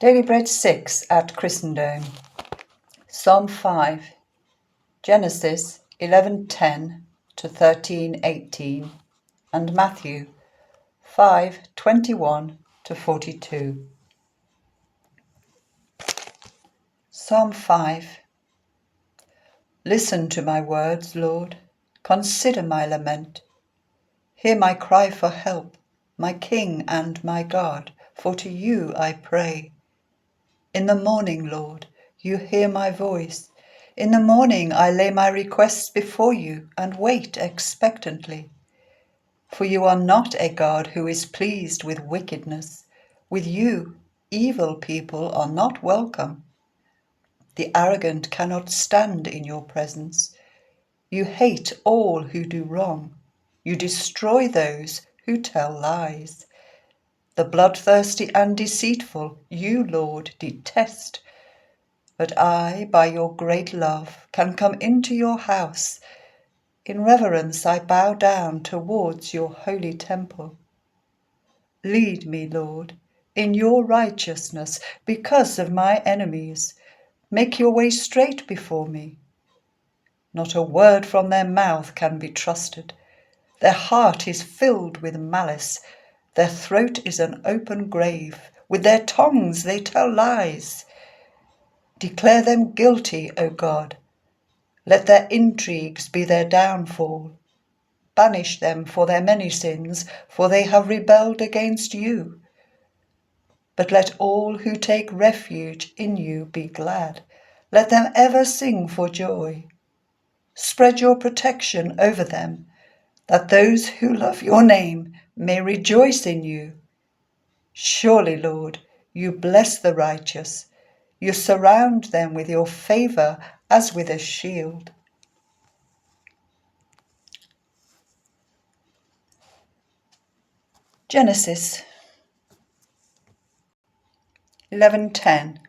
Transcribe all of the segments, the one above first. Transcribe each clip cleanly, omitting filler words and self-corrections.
Daily Bread 6 at ChristenDome. Psalm 5, Genesis 11:10 to 13:18, and Matthew 5:21 to 42. Psalm 5. Listen to my words, Lord. Consider my lament. Hear my cry for help, my King and my God, for to you I pray. In the morning, Lord, you hear my voice. In the morning I lay my requests before you and wait expectantly. For you are not a God who is pleased with wickedness. With you, evil people are not welcome. The arrogant cannot stand in your presence. You hate all who do wrong. You destroy those who tell lies. The bloodthirsty and deceitful you, Lord, detest. But I, by your great love, can come into your house. In reverence I bow down towards your holy temple. Lead me, Lord, in your righteousness because of my enemies. Make your way straight before me. Not a word from their mouth can be trusted. Their heart is filled with malice. Their throat is an open grave. With their tongues they tell lies. Declare them guilty, O God. Let their intrigues be their downfall. Banish them for their many sins, for they have rebelled against you. But let all who take refuge in you be glad. Let them ever sing for joy. Spread your protection over them, that those who love your name may rejoice in you. Surely, Lord, you bless the righteous. You surround them with your favor as with a shield. Genesis 11:10.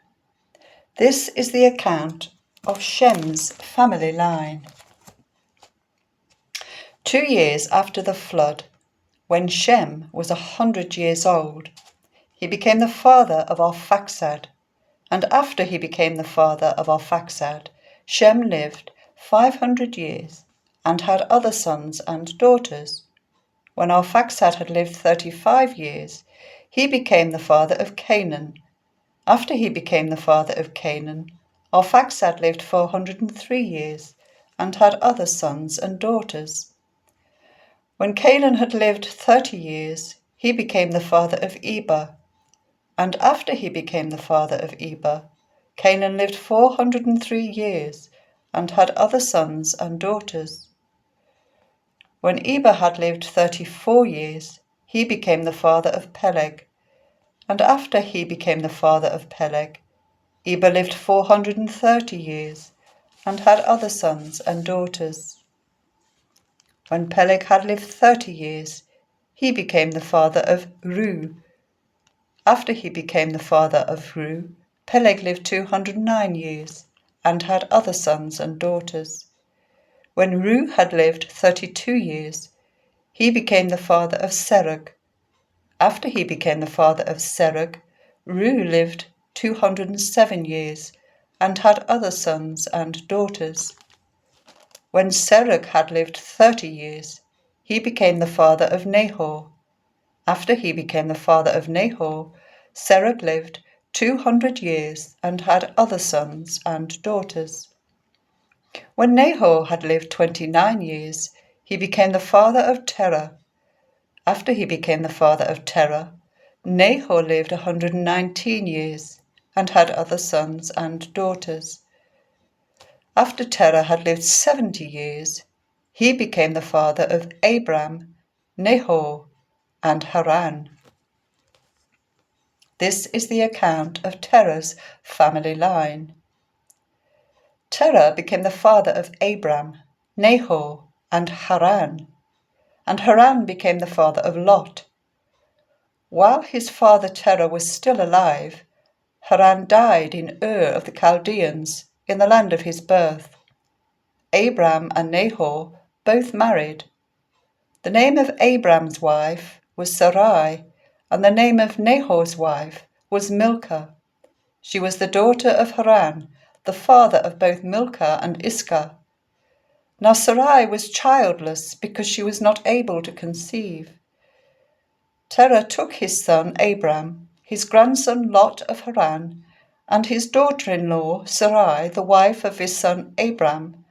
This is the account of Shem's family line. 2 years after the flood, when Shem was 100 years old, he became the father of Arphaxad. And after he became the father of Arphaxad, Shem lived 500 years and had other sons and daughters. When Arphaxad had lived 35 years, he became the father of Canaan. After he became the father of Canaan, Arphaxad lived 403 years and had other sons and daughters. When Canaan had lived 30 years, he became the father of Eber. And after he became the father of Eber, Canaan lived 403 years and had other sons and daughters. When Eber had lived 34 years, he became the father of Peleg. And after he became the father of Peleg, Eber lived 430 years and had other sons and daughters. When Peleg had lived 30 years, he became the father of Reu. After he became the father of Reu, Peleg lived 209 years and had other sons and daughters. When Reu had lived 32 years, he became the father of Serug. After he became the father of Serug, Reu lived 207 years and had other sons and daughters. When Serug had lived 30 years, he became the father of Nahor. After he became the father of Nahor, Serug lived 200 years and had other sons and daughters. When Nahor had lived 29 years, he became the father of Terah. After he became the father of Terah, Nahor lived 119 years and had other sons and daughters. After Terah had lived 70 years, he became the father of Abram, Nahor, and Haran. This is the account of Terah's family line. Terah became the father of Abram, Nahor, and Haran became the father of Lot. While his father Terah was still alive, Haran died in Ur of the Chaldeans, in the land of his birth. Abram and Nahor both married. The name of Abram's wife was Sarai, and the name of Nahor's wife was Milcah. She was the daughter of Haran, the father of both Milcah and Iscah. Now Sarai was childless because she was not able to conceive. Terah took his son Abram, his grandson Lot of Haran, and his daughter-in-law Sarai, the wife of his son Abram,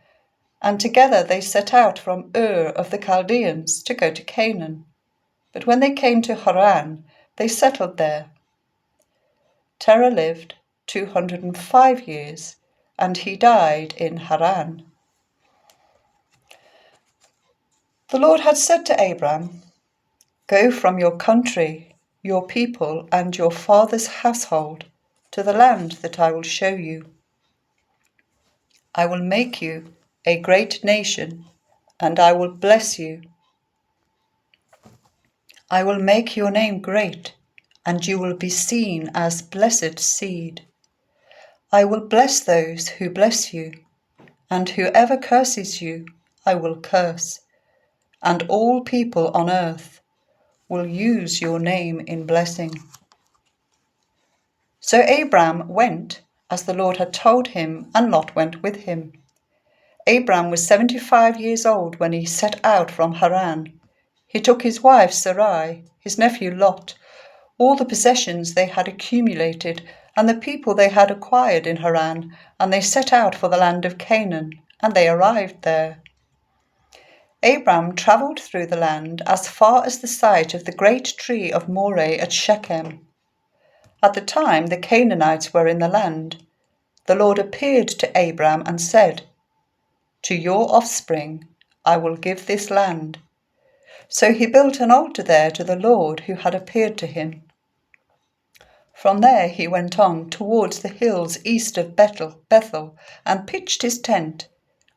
and together they set out from Ur of the Chaldeans to go to Canaan. But when they came to Haran, they settled there. Terah lived 205 years, and he died in Haran. The Lord had said to Abram, "Go from your country, your people, and your father's household to the land that I will show you. I will make you a great nation, and I will bless you. I will make your name great, and you will be seen as blessed seed. I will bless those who bless you, and whoever curses you, I will curse, and all people on earth will use your name in blessing." So Abram went, as the Lord had told him, and Lot went with him. Abram was 75 years old when he set out from Haran. He took his wife Sarai, his nephew Lot, all the possessions they had accumulated, and the people they had acquired in Haran, and they set out for the land of Canaan, and they arrived there. Abram travelled through the land as far as the site of the great tree of Moreh at Shechem. At the time the Canaanites were in the land. The Lord appeared to Abram and said, "To your offspring I will give this land." So he built an altar there to the Lord who had appeared to him. From there he went on towards the hills east of Bethel, and pitched his tent,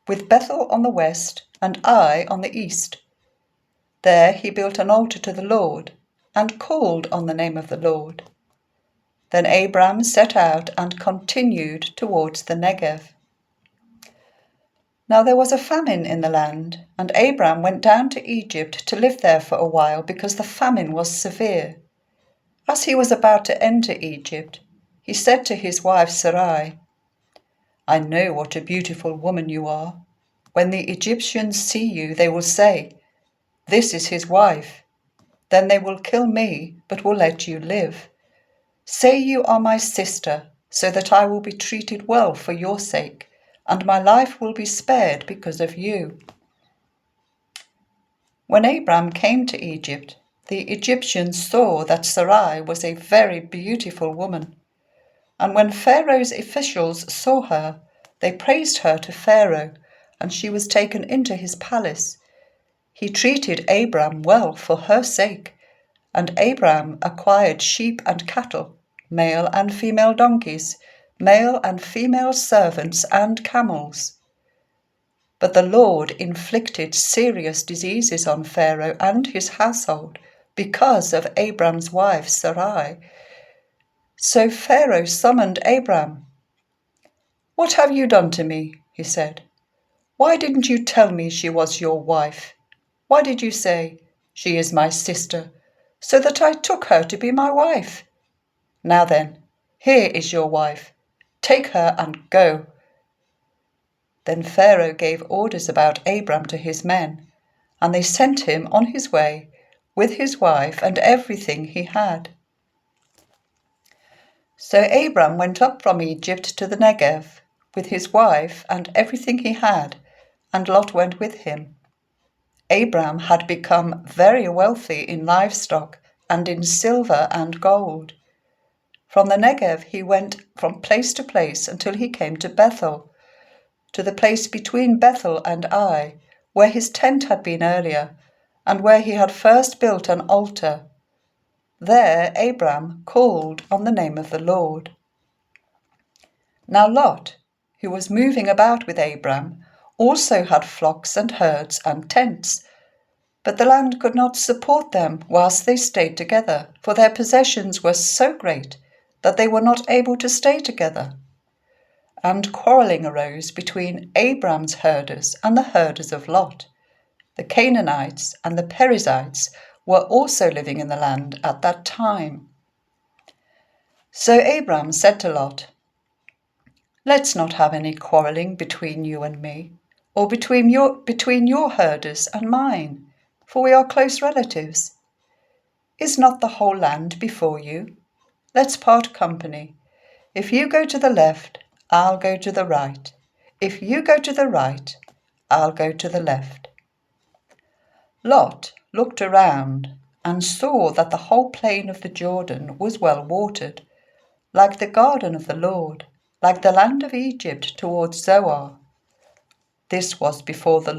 with Bethel on the west and Ai on the east. There he built an altar to the Lord, and called on the name of the Lord. Then Abram set out and continued towards the Negev. Now there was a famine in the land, and Abram went down to Egypt to live there for a while because the famine was severe. As he was about to enter Egypt, he said to his wife Sarai, "I know what a beautiful woman you are. When the Egyptians see you, they will say, 'This is his wife.' Then they will kill me, but will let you live. Say you are my sister, so that I will be treated well for your sake, and my life will be spared because of you." When Abram came to Egypt, the Egyptians saw that Sarai was a very beautiful woman. And when Pharaoh's officials saw her, they praised her to Pharaoh, and she was taken into his palace. He treated Abram well for her sake, and Abram acquired sheep and cattle, male and female donkeys, male and female servants, and camels. But the Lord inflicted serious diseases on Pharaoh and his household because of Abram's wife Sarai. So Pharaoh summoned Abram. "What have you done to me?" he said. "Why didn't you tell me she was your wife? Why did you say, 'She is my sister,' so that I took her to be my wife? Now then, here is your wife. Take her and go." Then Pharaoh gave orders about Abram to his men, and they sent him on his way with his wife and everything he had. So Abram went up from Egypt to the Negev with his wife and everything he had, and Lot went with him. Abram had become very wealthy in livestock and in silver and gold. From the Negev he went from place to place until he came to Bethel, to the place between Bethel and Ai, where his tent had been earlier, and where he had first built an altar. There Abram called on the name of the Lord. Now Lot, who was moving about with Abram, also had flocks and herds and tents, but the land could not support them whilst they stayed together, for their possessions were so great that they were not able to stay together. And quarrelling arose between Abram's herders and the herders of Lot. The Canaanites and the Perizzites were also living in the land at that time. So Abram said to Lot, "Let's not have any quarrelling between you and me, or between your herders and mine, for we are close relatives. Is not the whole land before you? Let's part company. If you go to the left, I'll go to the right. If you go to the right, I'll go to the left." Lot looked around and saw that the whole plain of the Jordan was well watered, like the garden of the Lord, like the land of Egypt towards Zoar. This was before the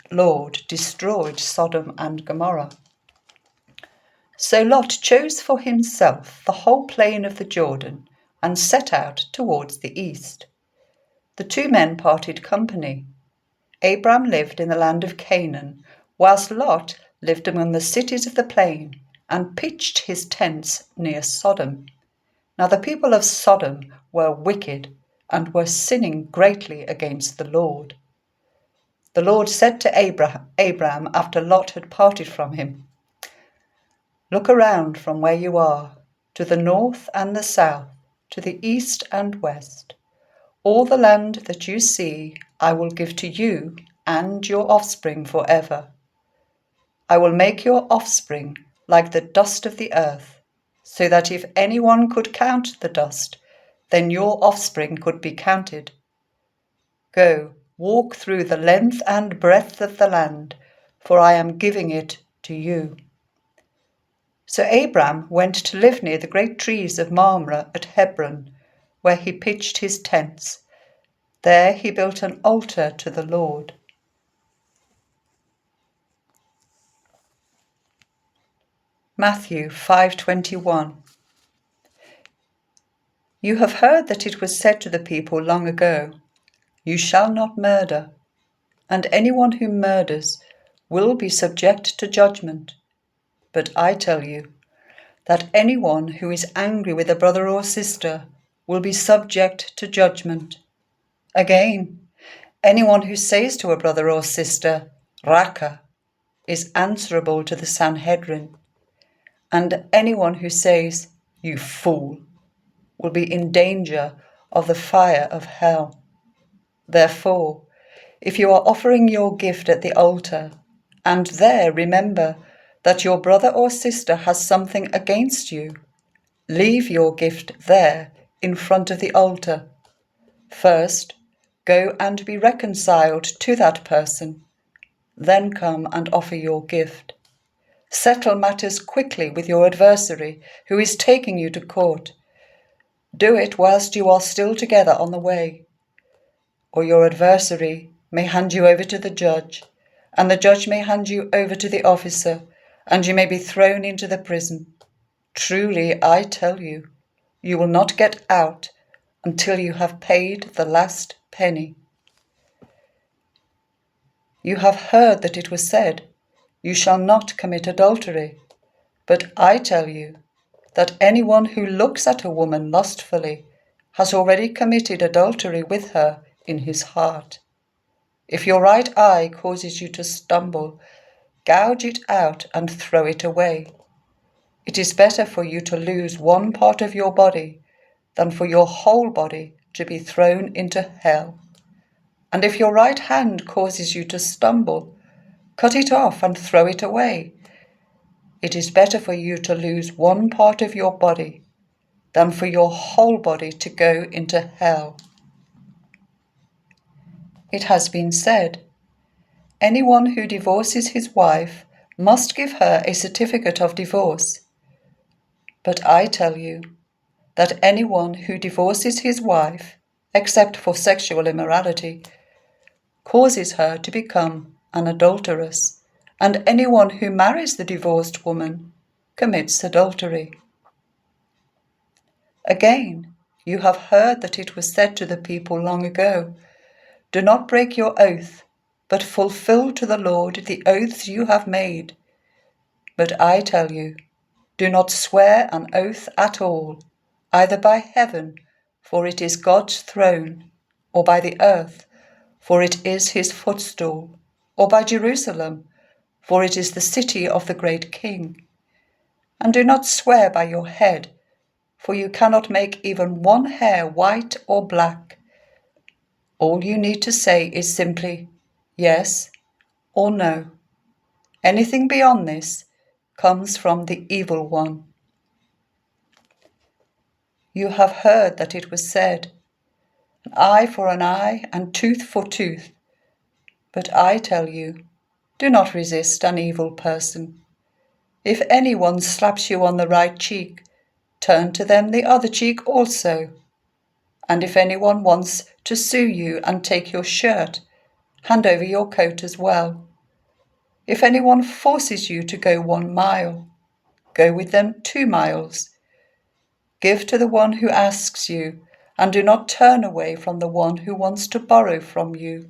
Lord destroyed Sodom and Gomorrah. So Lot chose for himself the whole plain of the Jordan and set out towards the east. The two men parted company. Abram lived in the land of Canaan, whilst Lot lived among the cities of the plain and pitched his tents near Sodom. Now the people of Sodom were wicked and were sinning greatly against the Lord. The Lord said to Abram after Lot had parted from him, "Look around from where you are, to the north and the south, to the east and west. All the land that you see I will give to you and your offspring forever. I will make your offspring like the dust of the earth, so that if anyone could count the dust, then your offspring could be counted. Go, walk through the length and breadth of the land, for I am giving it to you." So Abram went to live near the great trees of Mamre at Hebron, where he pitched his tents. There he built an altar to the Lord. Matthew 5:21. You have heard that it was said to the people long ago, "You shall not murder," and anyone who murders will be subject to judgment. But I tell you that anyone who is angry with a brother or sister will be subject to judgment. Again, anyone who says to a brother or sister, "Raka," is answerable to the Sanhedrin. And anyone who says, "You fool," will be in danger of the fire of hell. Therefore, if you are offering your gift at the altar, and there remember that your brother or sister has something against you, leave your gift there in front of the altar. First, go and be reconciled to that person. Then come and offer your gift. Settle matters quickly with your adversary who is taking you to court. Do it whilst you are still together on the way, or your adversary may hand you over to the judge, and the judge may hand you over to the officer, and you may be thrown into the prison. Truly, I tell you, you will not get out until you have paid the last penny. You have heard that it was said, "You shall not commit adultery." But I tell you that anyone who looks at a woman lustfully has already committed adultery with her in his heart. If your right eye causes you to stumble, gouge it out and throw it away. It is better for you to lose one part of your body than for your whole body to be thrown into hell. And if your right hand causes you to stumble, cut it off and throw it away. It is better for you to lose one part of your body than for your whole body to go into hell. It has been said, anyone who divorces his wife must give her a certificate of divorce. But I tell you that anyone who divorces his wife, except for sexual immorality, causes her to become an adulteress, and anyone who marries the divorced woman commits adultery. Again, you have heard that it was said to the people long ago, "Do not break your oath, but fulfill to the Lord the oaths you have made." But I tell you, do not swear an oath at all, either by heaven, for it is God's throne, or by the earth, for it is his footstool, or by Jerusalem, for it is the city of the great King. And do not swear by your head, for you cannot make even one hair white or black. All you need to say is simply yes or no. Anything beyond this comes from the evil one. You have heard that it was said, an eye for an eye and tooth for tooth. But I tell you, do not resist an evil person. If anyone slaps you on the right cheek, turn to them the other cheek also. And if anyone wants to sue you and take your shirt, hand over your coat as well. If anyone forces you to go 1 mile, go with them 2 miles. Give to the one who asks you, and do not turn away from the one who wants to borrow from you.